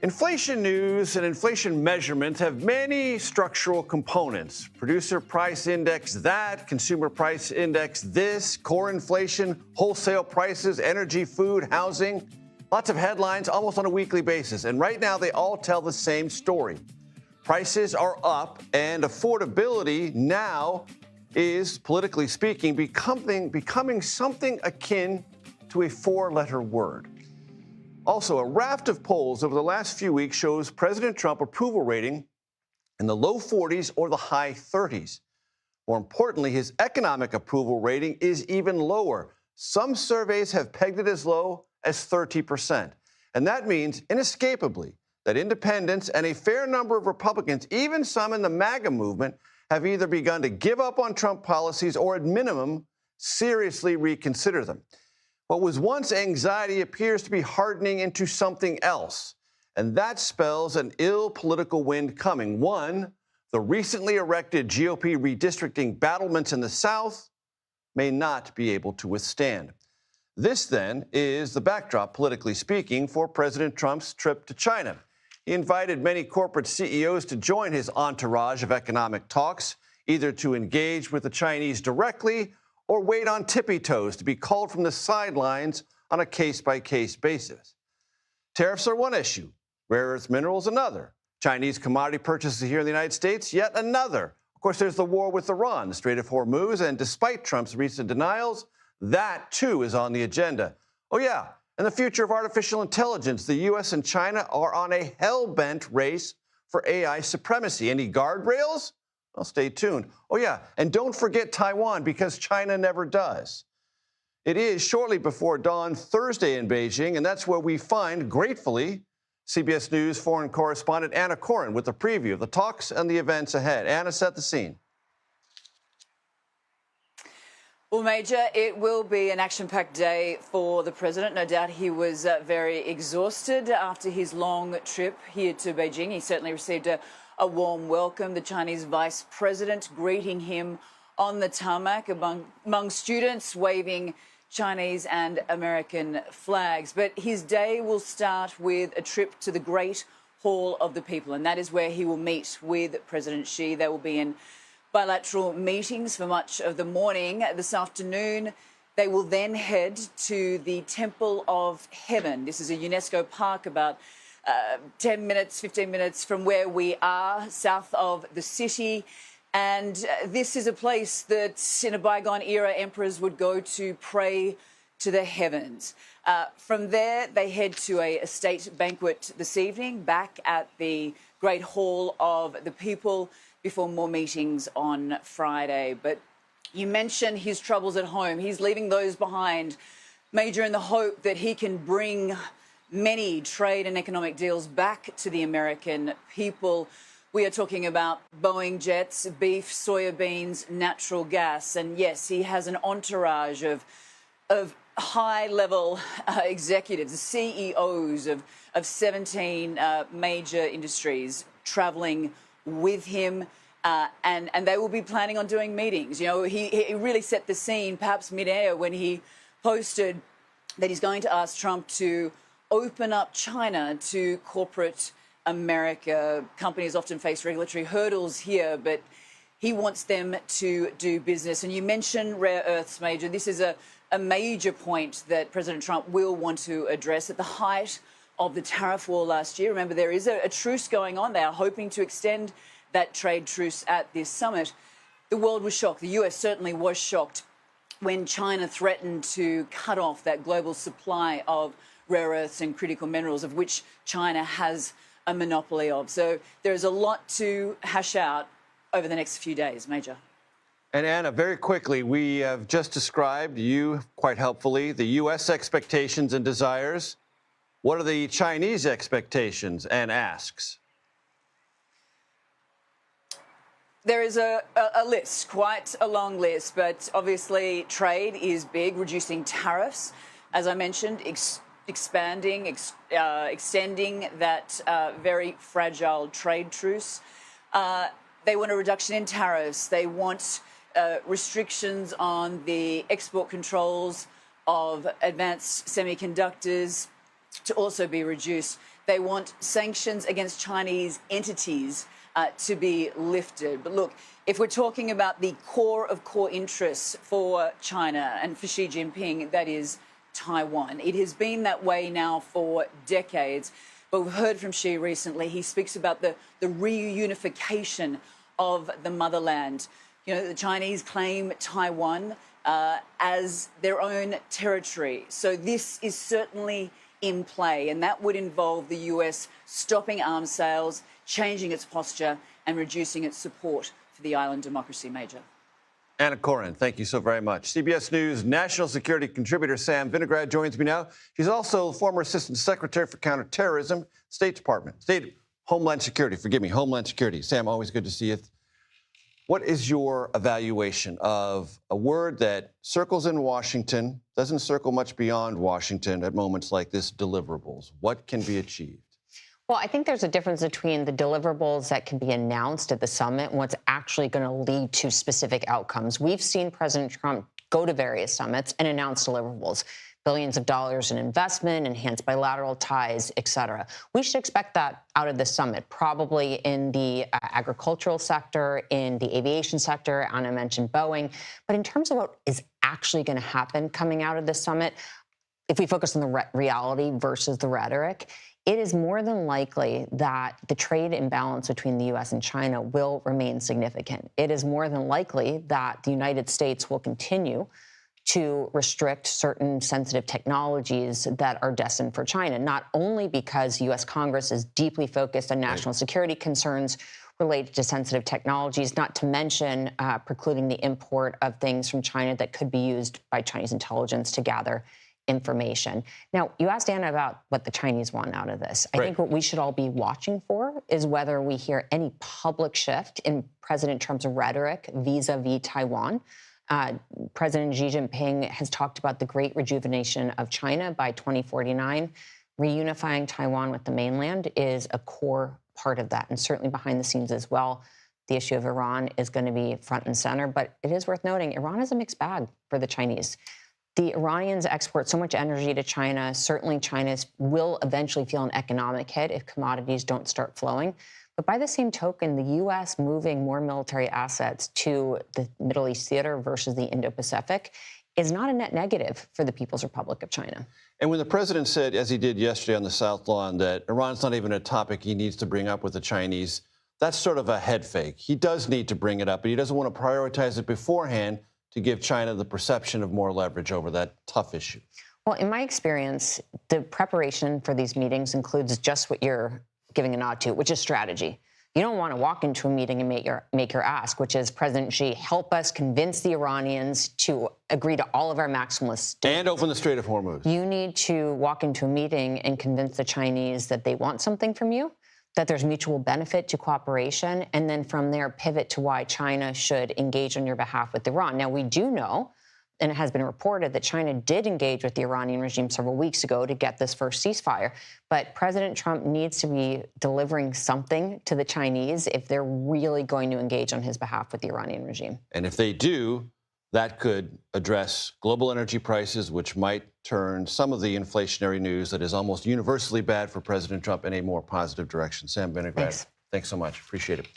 Inflation news and inflation measurement have many structural components. Producer price index that, consumer price index this, core inflation, wholesale prices, energy, food, housing. Lots of headlines almost on a weekly basis. And right now they all tell the same story. Prices are up and affordability now is, politically speaking, becoming something akin to a four-letter word. Also, a raft of polls over the last few weeks shows President Trump approval rating in the low 40s or the high 30s. More importantly, his economic approval rating is even lower. Some surveys have pegged it as low as 30%. And that means, inescapably, that independents and a fair number of Republicans, even some in the MAGA movement, have either begun to give up on Trump policies or, at minimum, seriously reconsider them. What was once anxiety appears to be hardening into something else, and that spells an ill political wind coming. One, the recently erected GOP redistricting battlements in the South may not be able to withstand. This, then, is the backdrop, politically speaking, for President Trump's trip to China. He invited many corporate CEOs to join his entourage of economic talks, either to engage with the Chinese directly or wait on tippy toes to be called from the sidelines on a case-by-case basis. Tariffs are one issue, rare earth minerals another, Chinese commodity purchases here in the United States yet another. Of course, there's the war with Iran, the Strait of Hormuz, and despite Trump's recent denials, that too is on the agenda. Oh yeah, and the future of artificial intelligence. The U.S. and China are on a hell-bent race for AI supremacy. Any guardrails? Well, stay tuned. Oh, yeah, and don't forget Taiwan, because China never does. It is shortly before dawn Thursday in Beijing, and that's where we find, gratefully, CBS News foreign correspondent Anna Coren with a preview of the talks and the events ahead. Anna, set the scene. Well, Major, it will be an action-packed day for the president. No doubt he was very exhausted after his long trip here to Beijing. He certainly received a warm welcome. The Chinese vice president greeting him on the tarmac among students waving Chinese and American flags. But his day will start with a trip to the Great Hall of the People, and that is where he will meet with President Xi. They will be in bilateral meetings for much of the morning. This afternoon, they will then head to the Temple of Heaven. This is a UNESCO park about 10 minutes, 15 minutes from where we are, south of the city. And this is a place that, in a bygone era, emperors would go to pray to the heavens. From there, they head to a state banquet this evening, back at the Great Hall of the People, before more meetings on Friday. But you mentioned his troubles at home. He's leaving those behind, Major, in the hope that he can bring many trade and economic deals back to the American people. We are talking about Boeing jets, beef, soybeans, natural gas. And yes, he has an entourage of high-level executives, the CEOs of 17 major industries traveling with him. And they will be planning on doing meetings. You know, he really set the scene, perhaps mid-air, when he posted that he's going to ask Trump to open up China to corporate America. Companies often face regulatory hurdles here, but he wants them to do business. And you mentioned rare earths, Major. This is a major point that President Trump will want to address at the height of the tariff war last year. Remember, there is a truce going on. They are hoping to extend that trade truce at this summit. The world was shocked. The US certainly was shocked when China threatened to cut off that global supply of rare earths and critical minerals, of which China has a monopoly of. So there's a lot to hash out over the next few days, Major. And Anna, very quickly, we have just described, you quite helpfully, the U.S. expectations and desires. What are the Chinese expectations and asks? There is a list, quite a long list, but obviously trade is big, reducing tariffs, as I mentioned, extending that very fragile trade truce. They want a reduction in tariffs. They want restrictions on the export controls of advanced semiconductors. to also be reduced. They want sanctions against Chinese entities to be lifted. But look, if we're talking about the core of core interests for China and for Xi Jinping, that is Taiwan. It has been that way now for decades. But we've heard from Xi recently. He speaks about the reunification of the motherland. You know, the Chinese claim Taiwan as their own territory. So this is certainly in play, and that would involve the US stopping arms sales, changing its posture, and reducing its support for the island democracy, Major. Anna Coren, thank you so very much. CBS News national security contributor Sam Vinograd joins me now. She's also former Assistant Secretary for Counterterrorism, State Department, Homeland Security. Homeland Security. Sam, always good to see you. What is your evaluation of a word that circles in Washington, doesn't circle much beyond Washington at moments like this, deliverables? What can be achieved? Well, I think there's a difference between the deliverables that can be announced at the summit and what's actually going to lead to specific outcomes. We've seen President Trump go to various summits and announce deliverables, billions of dollars in investment, enhanced bilateral ties, et cetera. We should expect that out of the summit, probably in the agricultural sector, in the aviation sector. Anna mentioned Boeing. But in terms of what is actually going to happen coming out of the summit, if we focus on the reality versus the rhetoric, it is more than likely that the trade imbalance between the U.S. and China will remain significant. It is more than likely that the United States will continue to restrict certain sensitive technologies that are destined for China, not only because U.S. Congress is deeply focused on national security concerns related to sensitive technologies, not to mention precluding the import of things from China that could be used by Chinese intelligence to gather information. Now, you asked Anna about what the Chinese want out of this. I think what we should all be watching for is whether we hear any public shift in President Trump's rhetoric vis-a-vis Taiwan. President Xi Jinping has talked about the great rejuvenation of China by 2049. Reunifying Taiwan with the mainland is a core part of that, and certainly behind the scenes as well. The issue of Iran is going to be front and center, but it is worth noting Iran is a mixed bag for the Chinese. The Iranians export so much energy to China. Certainly, China will eventually feel an economic hit if commodities don't start flowing. But by the same token, the U.S. moving more military assets to the Middle East theater versus the Indo-Pacific is not a net negative for the People's Republic of China. And when the president said, as he did yesterday on the South Lawn, that Iran's not even a topic he needs to bring up with the Chinese, that's sort of a head fake. He does need to bring it up, but he doesn't want to prioritize it beforehand to give China the perception of more leverage over that tough issue. Well, in my experience, the preparation for these meetings includes just what you're giving a nod to, which is strategy. You don't want to walk into a meeting and make your ask, which is, President Xi, help us convince the Iranians to agree to all of our maximalist demands. And open the Strait of Hormuz. You need to walk into a meeting and convince the Chinese that they want something from you, that there's mutual benefit to cooperation, and then from there pivot to why China should engage on your behalf with Iran. Now, we do know, and it has been reported, that China did engage with the Iranian regime several weeks ago to get this first ceasefire. But President Trump needs to be delivering something to the Chinese if they're really going to engage on his behalf with the Iranian regime. And if they do, that could address global energy prices, which might turn some of the inflationary news that is almost universally bad for President Trump in a more positive direction. Sam Vinograd, thanks so much. Appreciate it.